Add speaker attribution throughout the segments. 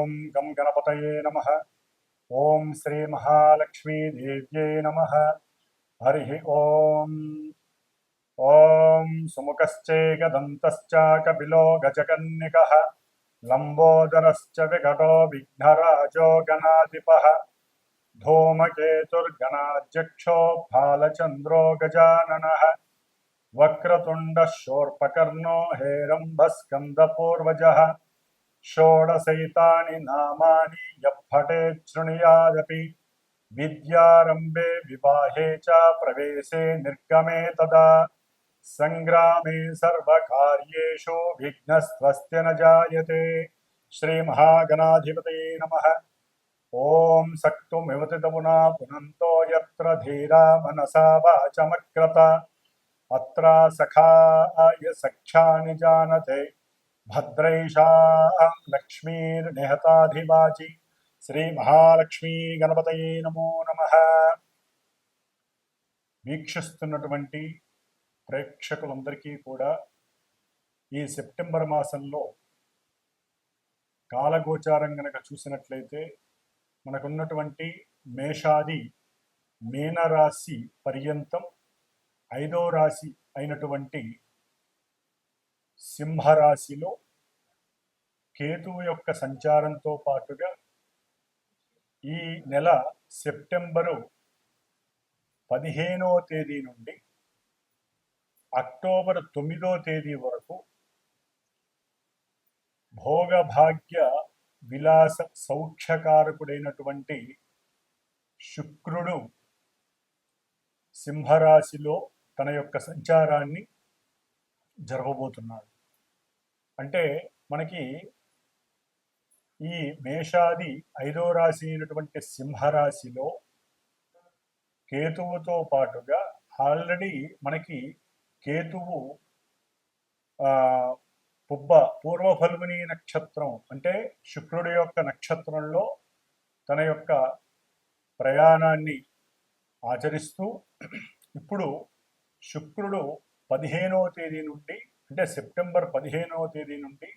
Speaker 1: ఓం గం గణపతయే నమః. ఓం శ్రీ మహాలక్ష్మీదేవ్యై నమః. హరి ఓం. ఓం సుముఖశ్చైకదంతశ్చ కపిలో గజకన్నికః లంబోదరశ్చ వికటో విఘ్నరాజో గణాధిపః धूमकेतुर्गणाध्यक्षो भालचन्द्रो गजाननः वक्रतुण्डः शूर्पकर्णो हेरम्बस्कन्दपूर्वजः षोडशैतानि नामानि यः पठेत् शृणुयादपि विद्यारम्भे विवाहे च प्रवेशे निर्गमे तदा संग्रामे सर्वकार्येषु विघ्नस्त्वस्य न जायते. श्रीमहागणाधिपतये नमः. ओम सक्तुमिवतितमुना पुनन्तो यत्र धीरा मनसा वाचमक्रत अत्र सखाय सख्यानि जानते भद्रैषां लक्ष्मीर्निहताधिवाचि. श्री महालक्ष्मी गणपतये नमो नमः. వీక్షిస్తున్నటువంటి ప్రేక్షకులందరికీ కూడా ఈ సెప్టెంబర్ మాసంలో కాలగోచారం గనక చూసినట్లయితే మనకున్నటువంటి మేషాది మీనరాశి పర్యంతం 5వ రాశి అయినటువంటి సింహరాశిలో కేతువు యొక్క సంచారంతో పాటుగా ఈ నెల సెప్టెంబరు 15వ తేదీ నుండి అక్టోబర్ 9వ తేదీ వరకు భోగభాగ్య విలాస సౌఖ్యకారకుడైనటువంటి శుక్రుడు సింహరాశిలో తన యొక్క సంచారాన్ని జరగబోతున్నాడు. అంటే మనకి ఈ మేషాది 5వ రాశి అయినటువంటి సింహరాశిలో కేతువుతో పాటుగా ఆల్రెడీ మనకి కేతువు పూర్వ ఫల్గుని నక్షత్రం అంటే శుక్రుడి యొక్క నక్షత్రంలో తన యొక్క ప్రయాణాన్ని ఆచరిస్తూ ఇప్పుడు శుక్రుడు 15వ తేదీ నుండి అంటే సెప్టెంబర్ 15వ తేదీ నుండి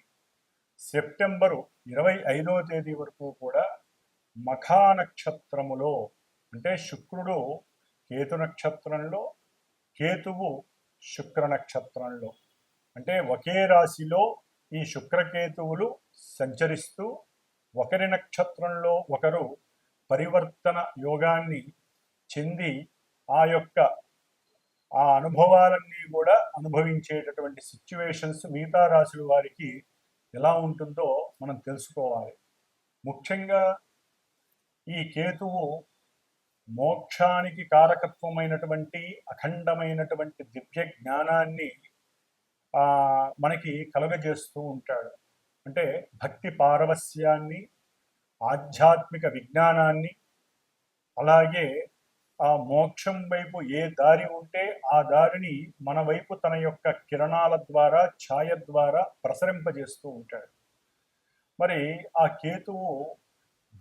Speaker 1: సెప్టెంబరు 25వ తేదీ వరకు కూడా మఖా నక్షత్రములో అంటే శుక్రుడు కేతు నక్షత్రంలో కేతువు శుక్ర నక్షత్రంలో అంటే ఒకే రాశిలో ఈ శుక్రకేతువులు సంచరిస్తూ ఒకరి నక్షత్రంలో ఒకరు పరివర్తన యోగాన్ని చెంది ఆ అనుభవాలన్నీ కూడా అనుభవించేటటువంటి సిచ్యువేషన్స్ మిగతా రాశుల వారికి ఎలా ఉంటుందో మనం తెలుసుకోవాలి. ముఖ్యంగా ఈ కేతువు మోక్షానికి కారకత్వమైనటువంటి అఖండమైనటువంటి దివ్య జ్ఞానాన్ని మనకి కలుగజేస్తూ ఉంటాడు. అంటే భక్తి పారవస్యాన్ని, ఆధ్యాత్మిక విజ్ఞానాన్ని, అలాగే ఆ మోక్షం వైపు ఏ దారి ఉంటే ఆ దారిని మన వైపు తన యొక్క కిరణాల ద్వారా ఛాయ ద్వారా ప్రసరింపజేస్తూ ఉంటాడు. మరి ఆ కేతువు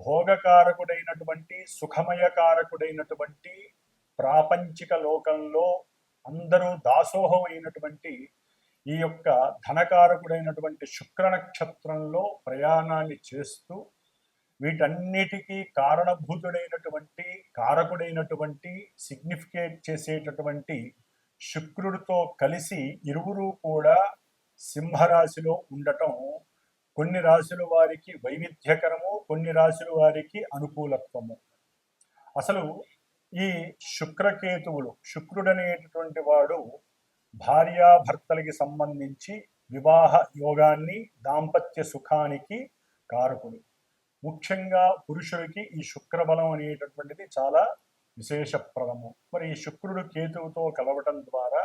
Speaker 1: భోగకారకుడైనటువంటి సుఖమయకారకుడైనటువంటి ప్రాపంచిక లోకంలో అందరూ దాసోహమైనటువంటి ఈ యొక్క ధనకారకుడైనటువంటి శుక్ర నక్షత్రంలో ప్రయాణాన్ని చేస్తూ వీటన్నిటికీ కారణభూతుడైనటువంటి కారకుడైనటువంటి సిగ్నిఫికేట్ చేసేటటువంటి శుక్రుడితో కలిసి ఇరువురు కూడా సింహరాశిలో ఉండటం కొన్ని రాశుల వారికి వైవిధ్యకరము, కొన్ని రాశుల వారికి అనుకూలత్వము. అసలు ఈ శుక్రకేతువులు శుక్రుడనేటటువంటి వాడు భార్యాభర్తలకి సంబంధించి వివాహ యోగాన్ని, దాంపత్య సుఖానికి కారకుడు. ముఖ్యంగా పురుషుడికి ఈ శుక్రబలం అనేటటువంటిది చాలా విశేషప్రదము. మరి ఈ శుక్రుడు కేతువుతో కలవటం ద్వారా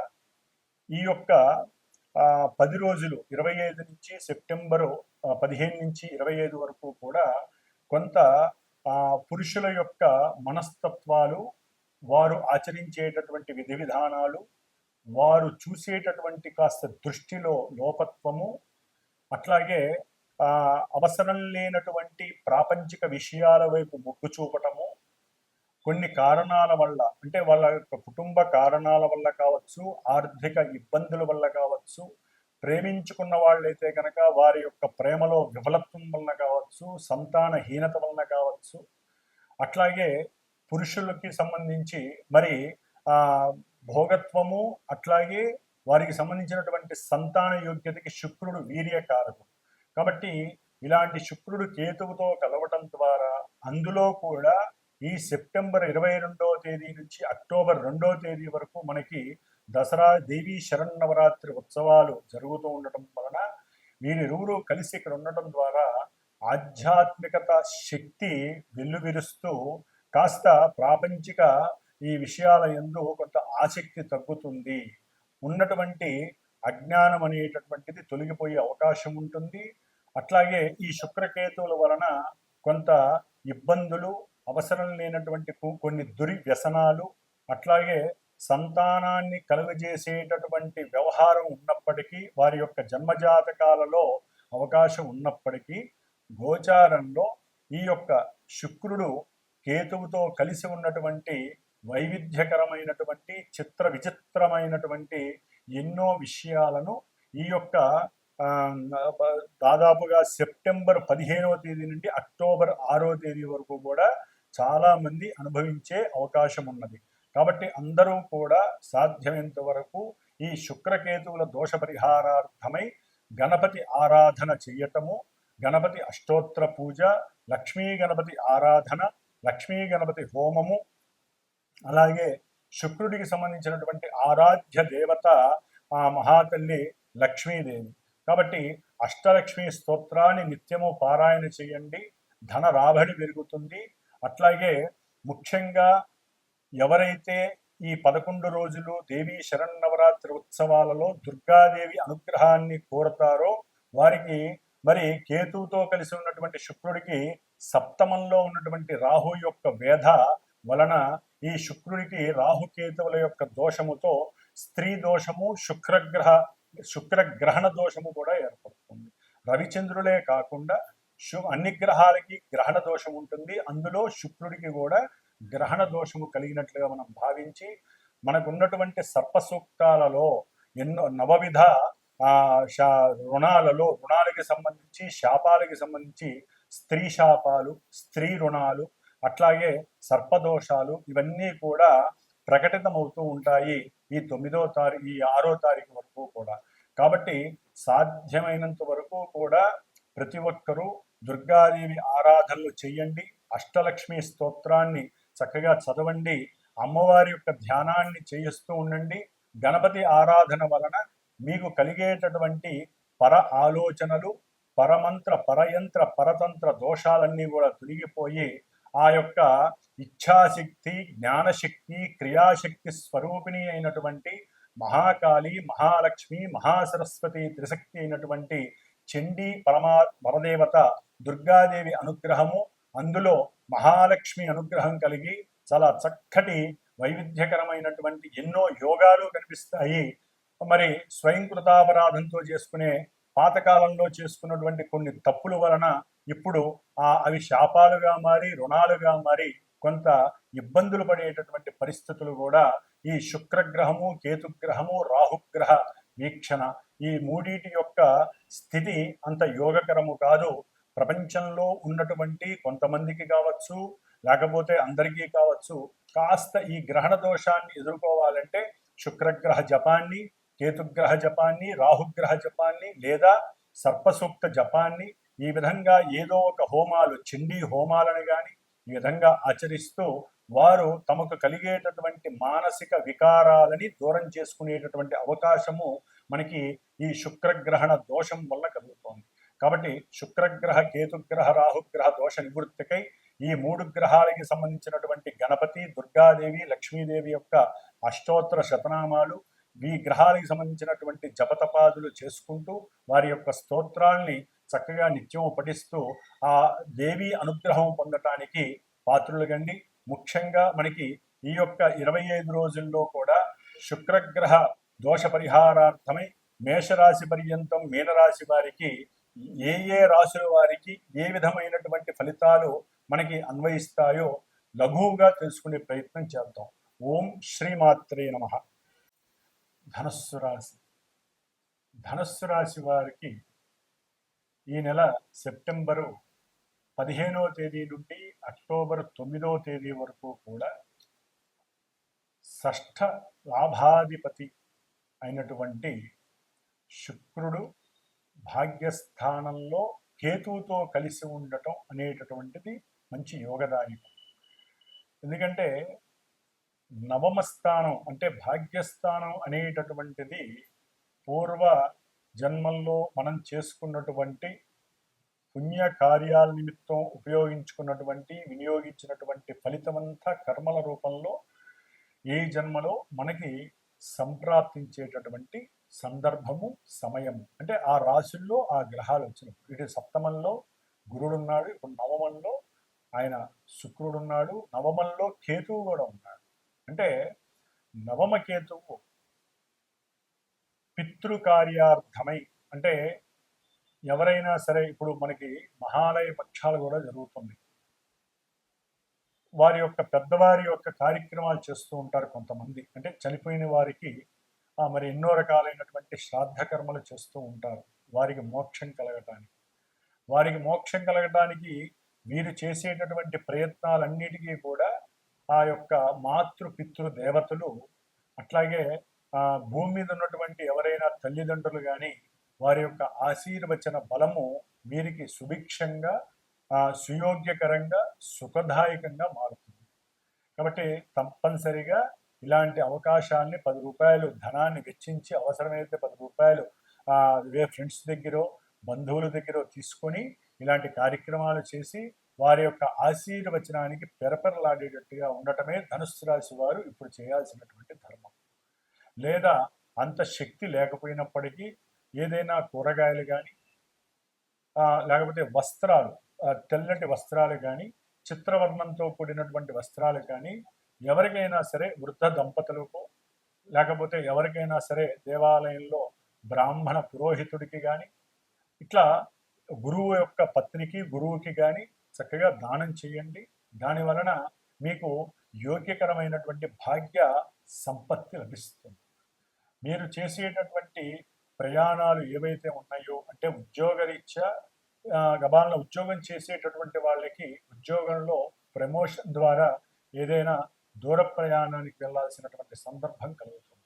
Speaker 1: ఈ యొక్క 10 రోజులు 25 నుంచి సెప్టెంబరు 15 నుంచి 25 వరకు కూడా కొంత పురుషుల యొక్క మనస్తత్వాలు, వారు ఆచరించేటటువంటి విధి విధానాలు, వారు చూసేటటువంటి కాస్త దృష్టిలో లోపత్వము, అట్లాగే అవసరం లేనటువంటి ప్రాపంచిక విషయాల వైపు మొగ్గు చూపటము, కొన్ని కారణాల వల్ల అంటే వాళ్ళ యొక్క కుటుంబ కారణాల వల్ల కావచ్చు, ఆర్థిక ఇబ్బందుల వల్ల కావచ్చు, ప్రేమించుకున్న వాళ్ళైతే కనుక వారి యొక్క ప్రేమలో విఫలత్వం వల్ల కావచ్చు, కావచ్చు, సంతానహీనత వలన కావచ్చు, అట్లాగే పురుషులకి సంబంధించి మరి భోగత్వము, అట్లాగే వారికి సంబంధించినటువంటి సంతాన యోగ్యతకి శుక్రుడు వీర్యకారకుడు. కాబట్టి ఇలాంటి శుక్రుడు కేతువుతో కలవటం ద్వారా అందులో కూడా ఈ సెప్టెంబర్ 22వ తేదీ నుంచి అక్టోబర్ 2వ తేదీ వరకు మనకి దసరా దేవీ శరన్నవరాత్రి ఉత్సవాలు జరుగుతూ ఉండటం వలన వీరిరువురు కలిసి ఇక్కడ ఉండటం ద్వారా ఆధ్యాత్మికత శక్తి వెల్లువిరుస్తూ కాస్త ప్రాపంచిక ఈ విషయాల యందు కొంత ఆసక్తి తగ్గుతుంది, ఉన్నటువంటి అజ్ఞానం అనేటటువంటిది తొలగిపోయే అవకాశం ఉంటుంది. అట్లాగే ఈ శుక్రకేతువుల వలన కొంత ఇబ్బందులు, అవసరం లేనటువంటి కొన్ని దుర్వ్యసనాలు, అట్లాగే సంతానాన్ని కలుగజేసేటటువంటి వ్యవహారం ఉన్నప్పటికీ, వారి యొక్క జన్మజాతకాలలో అవకాశం ఉన్నప్పటికీ, గోచారంలో ఈ యొక్క శుక్రుడు కేతువుతో కలిసి ఉన్నటువంటి వైవిధ్యకరమైనటువంటి చిత్ర విచిత్రమైనటువంటి ఎన్నో విషయాలను ఈ యొక్క దాదాపుగా సెప్టెంబర్ 15వ తేదీ నుండి అక్టోబర్ 6వ తేదీ వరకు కూడా చాలామంది అనుభవించే అవకాశం ఉన్నది. కాబట్టి అందరూ కూడా సాధ్యమైనంత వరకు ఈ శుక్రకేతువుల దోష పరిహారార్థమై గణపతి ఆరాధన చెయ్యటము, గణపతి అష్టోత్తర పూజ, లక్ష్మీ గణపతి ఆరాధన, లక్ష్మీ గణపతి హోమము, అలాగే శుక్రుడికి సంబంధించినటువంటి ఆరాధ్య దేవత ఆ మహాతల్లి లక్ష్మీదేవి. కాబట్టి అష్టలక్ష్మీ స్తోత్రాన్ని నిత్యము పారాయణ చేయండి, ధన రాబడి పెరుగుతుంది. అట్లాగే ముఖ్యంగా ఎవరైతే ఈ 11 రోజులు దేవీ శరన్నవరాత్రి ఉత్సవాలలో దుర్గాదేవి అనుగ్రహాన్ని కోరతారో వారికి మరి కేతువుతో కలిసి ఉన్నటువంటి శుక్రుడికి సప్తమంలో ఉన్నటువంటి రాహు యొక్క వేధ వలన ఈ శుక్రుడికి రాహుకేతువుల యొక్క దోషముతో స్త్రీ దోషము, శుక్రగ్రహణ దోషము కూడా ఏర్పడుతుంది. రవిచంద్రులే కాకుండా అన్ని గ్రహాలకి గ్రహణ దోషం ఉంటుంది. అందులో శుక్రుడికి కూడా గ్రహణ దోషము కలిగినట్లుగా మనం భావించి మనకున్నటువంటి సర్ప సూక్తాలలో ఎన్నో నవవిధ రుణాలకి సంబంధించి, శాపాలకి సంబంధించి స్త్రీ శాపాలు, స్త్రీ రుణాలు, అట్లాగే సర్పదోషాలు ఇవన్నీ కూడా ప్రకటితమవుతూ ఉంటాయి ఈ 6వ తారీఖు వరకు కూడా. కాబట్టి సాధ్యమైనంత వరకు కూడా ప్రతి ఒక్కరూ దుర్గాదేవి ఆరాధనలు చెయ్యండి, అష్టలక్ష్మి స్తోత్రాన్ని చక్కగా చదవండి, అమ్మవారి యొక్క ధ్యానాన్ని చేయిస్తూ ఉండండి. గణపతి ఆరాధన వలన మీకు కలిగేటటువంటి పర ఆలోచనలు, పరమంత్ర, పరయంత్ర, పరతంత్ర దోషాలన్నీ కూడా తొలగిపోయి ఆ యొక్క ఇచ్ఛాశక్తి, జ్ఞానశక్తి, క్రియాశక్తి స్వరూపిణి అయినటువంటి మహాకాళి, మహాలక్ష్మి, మహాసరస్వతి త్రిశక్తి అయినటువంటి చండీ పరదేవత దుర్గాదేవి అనుగ్రహము, అందులో మహాలక్ష్మి అనుగ్రహం కలిగి చాలా చక్కటి వైవిధ్యకరమైనటువంటి ఎన్నో యోగాలు కనిపిస్తాయి. మరి స్వయంకృతాపరాధంతో చేసుకునే పాతకాలంలో చేసుకున్నటువంటి కొన్ని తప్పుల వలన ఇప్పుడు అవి శాపాలుగా మారి, రుణాలుగా మారి కొంత ఇబ్బందులు పడేటటువంటి పరిస్థితులు కూడా ఈ శుక్రగ్రహము, కేతుగ్రహము, రాహుగ్రహ వీక్షణ ఈ మూడిటి యొక్క స్థితి అంత యోగకరము కాదు. ప్రపంచంలో ఉన్నటువంటి కొంతమందికి కావచ్చు, లేకపోతే అందరికీ కావచ్చు, కాస్త ఈ గ్రహణ దోషాన్ని ఎదుర్కోవాలంటే శుక్రగ్రహ జపాన్ని, కేతుగ్రహ జపాన్ని, రాహుగ్రహ జపాన్ని లేదా సర్పసూక్త జపాన్ని ఈ విధంగా ఏదో ఒక హోమాలు, చండీ హోమాలను కానీ ఈ విధంగా ఆచరిస్తూ వారు తమకు కలిగేటటువంటి మానసిక వికారాలని దూరం చేసుకునేటటువంటి అవకాశము మనకి ఈ శుక్రగ్రహణ దోషం వల్ల కలుగుతోంది. కాబట్టి శుక్రగ్రహ, కేతుగ్రహ, రాహుగ్రహ దోష నివృత్తికై ఈ 3 గ్రహాలకి సంబంధించినటువంటి గణపతి, దుర్గాదేవి, లక్ష్మీదేవి యొక్క అష్టోత్తర శతనామాలు, ఈ గ్రహాలకు సంబంధించినటువంటి జపతపాదులు చేసుకుంటూ వారి యొక్క స్తోత్రాల్ని చక్కగా నిత్యం పఠిస్తూ ఆ దేవి అనుగ్రహం పొందటానికి పాత్రులుగండి. ముఖ్యంగా మనకి ఈ యొక్క 25 రోజుల్లో కూడా శుక్రగ్రహ దోష పరిహారార్థమై మేషరాశి పర్యంతం మీనరాశి వారికి ఏ రాశుల వారికి ఏ విధమైనటువంటి ఫలితాలు మనకి అన్వయిస్తాయో లఘువుగా తెలుసుకునే ప్రయత్నం చేద్దాం. ఓం శ్రీమాత్రే నమః. ధనస్సు రాశి వారికి ఈ నెల సెప్టెంబరు 15వ తేదీ నుండి అక్టోబర్ 9వ తేదీ వరకు కూడా షష్ఠ లాభాధిపతి అయినటువంటి శుక్రుడు భాగ్యస్థానంలో కేతువుతో కలిసి ఉండటం అనేటటువంటిది మంచి యోగదాయకం. ఎందుకంటే నవమ స్థానం అంటే భాగ్యస్థానం అనేటటువంటిది పూర్వ జన్మల్లో మనం చేసుకున్నటువంటి పుణ్య కార్యాల నిమిత్తం ఉపయోగించుకున్నటువంటి వినియోగించినటువంటి ఫలితమంతా కర్మల రూపంలో ఏ జన్మలో మనకి సంప్రాప్తించేటటువంటి సందర్భము, సమయము. అంటే ఆ రాశుల్లో ఆ గ్రహాలు వచ్చినప్పుడు ఇటు సప్తమంలో గురుడున్నాడు, ఇప్పుడు నవమంలో ఆయన శుక్రుడున్నాడు, నవమంలో కేతువు కూడా ఉన్నాడు. అంటే నవమ కేతువు పితృకార్యార్థమై, అంటే ఎవరైనా సరే ఇప్పుడు మనకి మహాలయ పక్షాలు కూడా జరుగుతుంది, వారి యొక్క పెద్దవారి యొక్క కార్యక్రమాలు చేస్తూ ఉంటారు కొంతమంది. అంటే చనిపోయిన వారికి మరి ఎన్నో రకాలైనటువంటి శ్రాద్ధ కర్మలు చేస్తూ ఉంటారు వారికి మోక్షం కలగటానికి వీరు చేసేటటువంటి ప్రయత్నాలన్నిటికీ కూడా ఆ యొక్క మాతృ పితృ దేవతలు, అట్లాగే భూమి మీద ఉన్నటువంటి ఎవరైనా తల్లిదండ్రులు కానీ వారి యొక్క ఆశీర్వచన బలము వీరికి సుభిక్షంగా, సుయోగ్యకరంగా, సుఖదాయకంగా మారుతుంది. కాబట్టి తప్పనిసరిగా ఇలాంటి అవకాశాన్ని 10 రూపాయలు ధనాన్ని వెచ్చించి, అవసరమైతే 10 రూపాయలు ఫ్రెండ్స్ దగ్గర, బంధువుల దగ్గర తీసుకొని ఇలాంటి కార్యక్రమాలు చేసి వారి యొక్క ఆశీర్వచనానికి పెరపెరలాడేటట్టుగా ఉండటమే ధనుస్సు రాశి వారు ఇప్పుడు చేయాల్సినటువంటి ధర్మం. లేదా అంత శక్తి లేకపోయినప్పటికీ ఏదైనా కూరగాయలు కానీ, లేకపోతే వస్త్రాలు, తెల్లటి వస్త్రాలు కానీ, చిత్రవర్ణంతో కూడినటువంటి వస్త్రాలు కానీ ఎవరికైనా సరే, వృద్ధ దంపతులకు, లేకపోతే ఎవరికైనా సరే దేవాలయంలో బ్రాహ్మణ పురోహితుడికి కానీ, ఇట్లా గురువు యొక్క పత్నికి, గురువుకి కానీ చక్కగా దానం చేయండి. దాని వలన మీకు యోగ్యకరమైనటువంటి భాగ్య సంపత్తి లభిస్తుంది. మీరు చేసేటటువంటి ప్రయాణాలు ఏవైతే ఉన్నాయో, అంటే ఉద్యోగరీత్యా గబాలను ఉద్యోగం చేసేటటువంటి వాళ్ళకి ఉద్యోగంలో ప్రమోషన్ ద్వారా ఏదైనా దూర ప్రయాణానికి వెళ్ళాల్సినటువంటి సందర్భం కలుగుతుంది.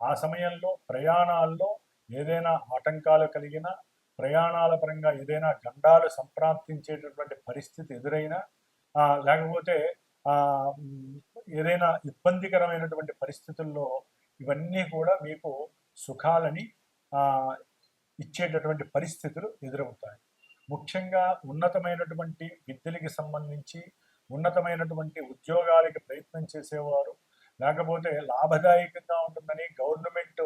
Speaker 1: ఆ సమయంలో ప్రయాణాల్లో ఏదైనా ఆటంకాలు కలిగినా, ప్రయాణాల పరంగా ఏదైనా గండాలు సంప్రాప్తించేటటువంటి పరిస్థితి ఎదురైనా, లేకపోతే ఏదైనా ఇబ్బందికరమైనటువంటి పరిస్థితుల్లో ఇవన్నీ కూడా మీకు సుఖాలని ఇచ్చేటటువంటి పరిస్థితులు ఎదురవుతాయి. ముఖ్యంగా ఉన్నతమైనటువంటి విద్యలకి సంబంధించి, ఉన్నతమైనటువంటి ఉద్యోగాలకి ప్రయత్నం చేసేవారు, లేకపోతే లాభదాయకంగా ఉంటుందని గవర్నమెంట్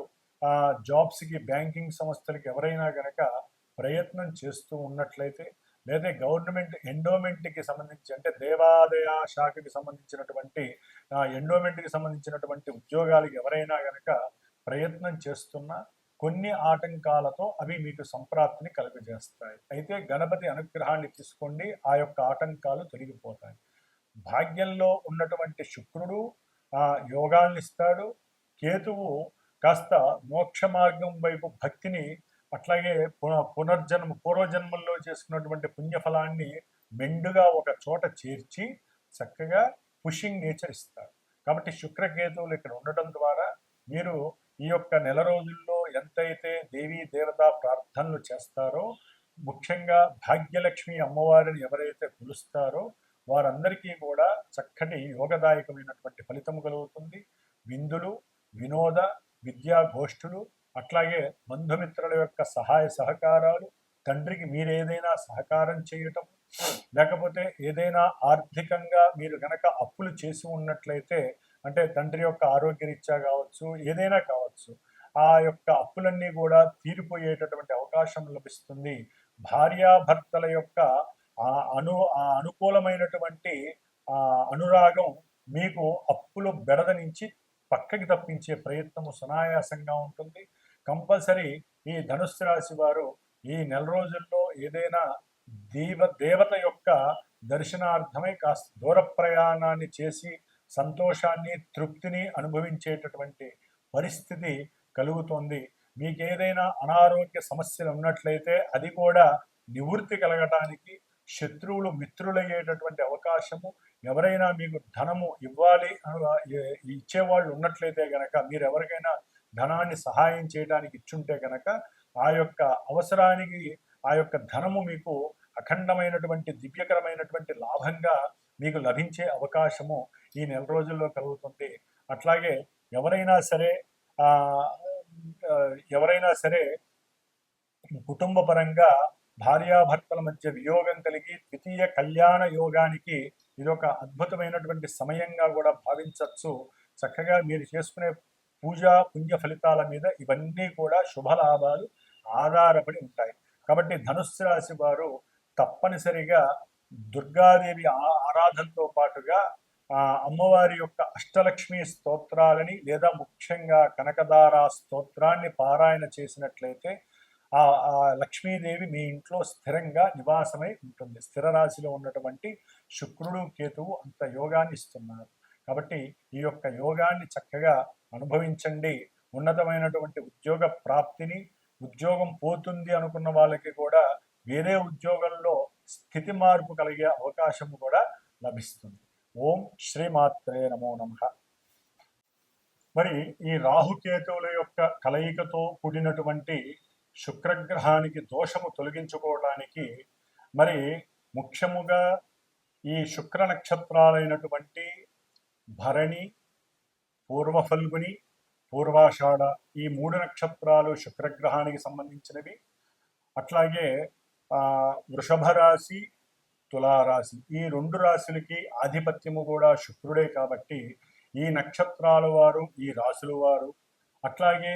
Speaker 1: జాబ్స్కి, బ్యాంకింగ్ సంస్థలకి ఎవరైనా కనుక ప్రయత్నం చేస్తూ ఉన్నట్లయితే, లేదా గవర్నమెంట్ ఎండోమెంట్కి సంబంధించి, అంటే దేవాదాయ శాఖకి సంబంధించినటువంటి ఎండోమెంట్కి సంబంధించినటువంటి ఉద్యోగాలకి ఎవరైనా కనుక ప్రయత్నం చేస్తున్నా కొన్ని ఆటంకాలతో అవి మీకు సంప్రాప్తిని కలుగజేస్తాయి. అయితే గణపతి అనుగ్రహాన్ని తీసుకోండి, ఆ యొక్క ఆటంకాలు తొలగిపోతాయి. భాగ్యంలో ఉన్నటువంటి శుక్రుడు యోగాన్ని ఇస్తాడు. కేతువు కాస్త మోక్ష మార్గం వైపు భక్తిని, అట్లాగే పూర్వజన్మల్లో చేసుకున్నటువంటి పుణ్యఫలాన్ని మెండుగా ఒక చోట చేర్చి చక్కగా పుషింగ్ నేచర్ ఇస్తాడు. కాబట్టి శుక్రకేతువులు ఇక్కడ ఉండటం ద్వారా మీరు ఈ యొక్క నెల రోజుల్లో ఎంతైతే దేవీ దేవతా ప్రార్థనలు చేస్తారో, ముఖ్యంగా భాగ్యలక్ష్మి అమ్మవారిని ఎవరైతే కొలుస్తారో వారందరికీ కూడా చక్కటి యోగదాయకమైనటువంటి ఫలితము కలుగుతుంది. విందులు, వినోద, విద్యా గోష్ఠులు, అట్లాగే బంధుమిత్రుల యొక్క సహాయ సహకారాలు, తండ్రికి మీరేదైనా సహకారం చేయటం, లేకపోతే ఏదైనా ఆర్థికంగా మీరు గనక అప్పులు చేసి ఉన్నట్లయితే, అంటే తండ్రి యొక్క ఆరోగ్యరీత్యా కావచ్చు, ఏదైనా కావచ్చు, ఆ యొక్క అప్పులన్నీ కూడా తీరిపోయేటటువంటి అవకాశం లభిస్తుంది. భార్యాభర్తల యొక్క అనుకూలమైనటువంటి అనురాగం మీకు అప్పులు బెడద నుంచి పక్కకి తప్పించే ప్రయత్నము సునాయాసంగా ఉంటుంది. కంపల్సరీ ఈ ధనుస్సు రాశి వారు ఈ నెల రోజుల్లో ఏదైనా దేవత యొక్క దర్శనార్థమై కాస్త దూర ప్రయాణాన్ని చేసి సంతోషాన్ని, తృప్తిని అనుభవించేటటువంటి పరిస్థితి కలుగుతుంది. మీకు ఏదైనా అనారోగ్య సమస్యలు ఉన్నట్లయితే అది కూడా నివృత్తి కలగటానికి శత్రువులు మిత్రులయ్యేటటువంటి అవకాశము, ఎవరైనా మీకు ధనము ఇవ్వాలి ఇచ్చేవాళ్ళు ఉన్నట్లయితే గనక, మీరు ఎవరికైనా ధనాన్ని సహాయం చేయడానికి ఇచ్చుంటే గనక ఆ యొక్క అవసరానికి ఆ యొక్క ధనము మీకు అఖండమైనటువంటి దివ్యకరమైనటువంటి లాభంగా మీకు లభించే అవకాశము ఈ నెల రోజుల్లో కలుగుతుంది. అట్లాగే ఎవరైనా సరే కుటుంబ పరంగా భార్యాభర్తల మధ్య వియోగం కలిగి ద్వితీయ కళ్యాణ యోగానికి ఇదొక అద్భుతమైనటువంటి సమయంగా కూడా భావించవచ్చు. చక్కగా మీరు చేసుకునే పూజా పుణ్య ఫలితాల మీద ఇవన్నీ కూడా శుభలాభాలు ఆధారపడి ఉంటాయి. కాబట్టి ధనుస్సు రాశి వారు తప్పనిసరిగా దుర్గాదేవి ఆరాధనతో పాటుగా అమ్మవారి యొక్క అష్టలక్ష్మి స్తోత్రాలని లేదా ముఖ్యంగా కనకదార స్తోత్రాన్ని పారాయణ చేసినట్లయితే ఆ లక్ష్మీదేవి మీ ఇంట్లో స్థిరంగా నివాసమై ఉంటుంది. స్థిర రాశిలో ఉన్నటువంటి శుక్రుడు కేతువు అంత యోగాన్ని ఇస్తున్నారు. కాబట్టి ఈ యొక్క యోగాన్ని చక్కగా అనుభవించండి. ఉన్నతమైనటువంటి ఉద్యోగ ప్రాప్తిని, ఉద్యోగం పోతుంది అనుకున్న వాళ్ళకి కూడా వేరే ఉద్యోగంలో స్థితి మార్పు కలిగే అవకాశం కూడా లభిస్తుంది. ఓం శ్రీమాత్రే నమో నమః. మరి ఈ రాహుకేతువుల యొక్క కలయికతో కూడినటువంటి శుక్రగ్రహానికి దోషము తొలగించుకోవడానికి మరి ముఖ్యముగా ఈ శుక్ర నక్షత్రాలైనటువంటి భరణి, పూర్వ ఫల్గుని, పూర్వాషాఢ ఈ 3 నక్షత్రాలు శుక్రగ్రహానికి సంబంధించినవి. అట్లాగే వృషభ రాశి, తులారాశి ఈ 2 రాశులకి ఆధిపత్యము కూడా శుక్రుడే. కాబట్టి ఈ నక్షత్రాల వారు, ఈ రాశుల వారు, అట్లాగే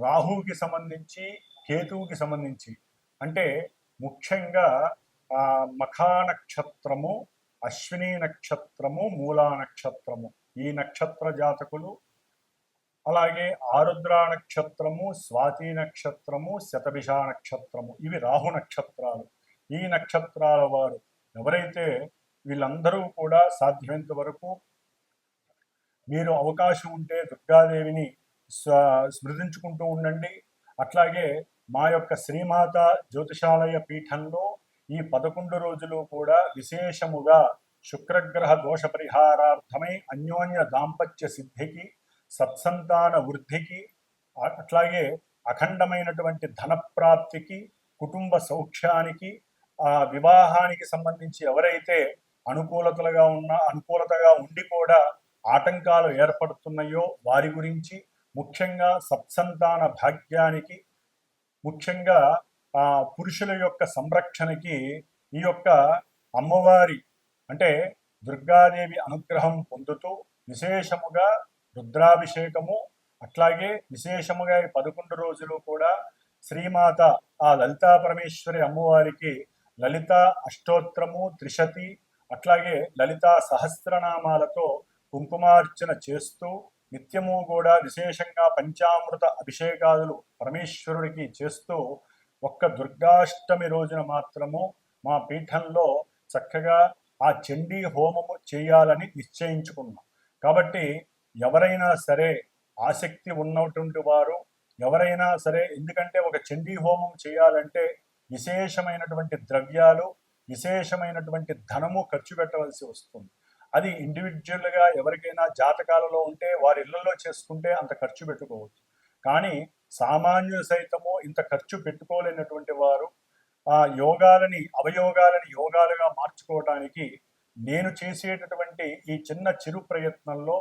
Speaker 1: రాహువుకి సంబంధించి, కేతువుకి సంబంధించి అంటే ముఖ్యంగా మఖా నక్షత్రము, అశ్విని నక్షత్రము, మూలా నక్షత్రము ఈ నక్షత్ర జాతకులు, అలాగే ఆరుద్ర నక్షత్రము, స్వాతి నక్షత్రము, శతభిష నక్షత్రము ఇవి రాహు నక్షత్రాలు. ఈ నక్షత్రాల వారు ఎవరైతే వీళ్ళందరూ కూడా సాధ్యమైనంత వరకు మీరు అవకాశం ఉంటే దుర్గాదేవిని స్మృతించుకుంటూ ఉండండి. అట్లాగే మా యొక్క శ్రీమాత జ్యోతిషాలయ పీఠంలో ఈ 11 రోజులు కూడా విశేషముగా శుక్రగ్రహ దోష పరిహారార్థమై అన్యోన్య దాంపత్య సిద్ధికి, సత్సంతాన వృద్ధికి, అట్లాగే అఖండమైనటువంటి ధనప్రాప్తికి, కుటుంబ సౌఖ్యానికి, వివాహానికి సంబంధించి ఎవరైతే అనుకూలతగా ఉండి కూడా ఆటంకాలు ఏర్పడుతున్నాయో వారి గురించి, ముఖ్యంగా సత్సంతాన భాగ్యానికి, ముఖ్యంగా పురుషుల యొక్క సంరక్షణకి ఈ యొక్క అమ్మవారి అంటే దుర్గాదేవి అనుగ్రహం పొందుతూ విశేషముగా రుద్రాభిషేకము, అట్లాగే విశేషముగా 11 రోజులు కూడా శ్రీమాత ఆ లలితా పరమేశ్వరి అమ్మవారికి లలిత అష్టోత్తరము, త్రిశతి, అట్లాగే లలితా సహస్రనామాలతో కుంకుమార్చన చేస్తూ నిత్యము కూడా విశేషంగా పంచామృత అభిషేకాదులు పరమేశ్వరుడికి చేస్తూ ఒక్క దుర్గాష్టమి రోజున మాత్రము మా పీఠంలో చక్కగా ఆ చండీ హోమము చేయాలని నిశ్చయించుకున్నాం. కాబట్టి ఎవరైనా సరే ఆసక్తి ఉన్నటువంటి వారు ఎవరైనా సరే, ఎందుకంటే ఒక చండీ హోమం చేయాలంటే విశేషమైనటువంటి ద్రవ్యాలు, విశేషమైనటువంటి ధనము ఖర్చు పెట్టవలసి వస్తుంది. అది ఇండివిజువల్గా ఎవరికైనా జాతకాలలో ఉంటే వారి ఇళ్లలో చేసుకుంటే అంత ఖర్చు పెట్టుకోవచ్చు. కానీ సామాన్యులు సైతము ఇంత ఖర్చు పెట్టుకోలేనటువంటి వారు ఆ యోగాలని అవయోగాలని యోగాలుగా మార్చుకోవడానికి నేను చేసేటటువంటి ఈ చిన్న చిరు ప్రయత్నంలో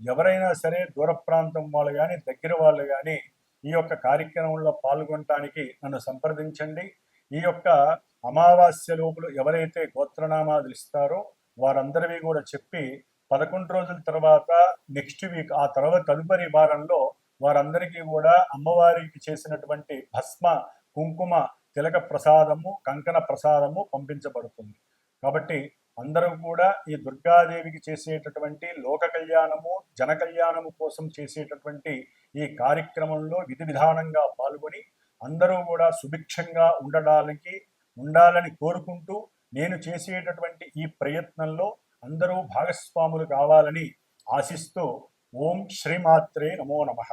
Speaker 1: ఎవరైనా సరే దూర ప్రాంతం వాళ్ళు కానీ దగ్గర వాళ్ళు కానీ ఈ యొక్క కార్యక్రమంలో పాల్గొనడానికి నన్ను సంప్రదించండి. ఈ యొక్క అమావాస్య లోపల ఎవరైతే గోత్రనామాలు ఇస్తారో వారందరివి కూడా చెప్పి 11 రోజుల తర్వాత నెక్స్ట్ వీక్ ఆ తర్వాత తదుపరి వారంలో వారందరికీ కూడా అమ్మవారికి చేసినటువంటి భస్మ, కుంకుమ, తిలక ప్రసాదము, కంకణ ప్రసాదము పంపించబడుతుంది. కాబట్టి అందరూ కూడా ఈ దుర్గాదేవికి చేసేటటువంటి లోక కళ్యాణము, జన కళ్యాణము కోసం చేసేటటువంటి ఈ కార్యక్రమంలో విధి విధానంగా పాల్గొని అందరూ కూడా సుభిక్షంగా ఉండాలని కోరుకుంటూ నేను చేసేటటువంటి ఈ ప్రయత్నంలో అందరూ భాగస్వాములు కావాలని ఆశిస్తూ ఓం శ్రీమాత్రే నమో నమః.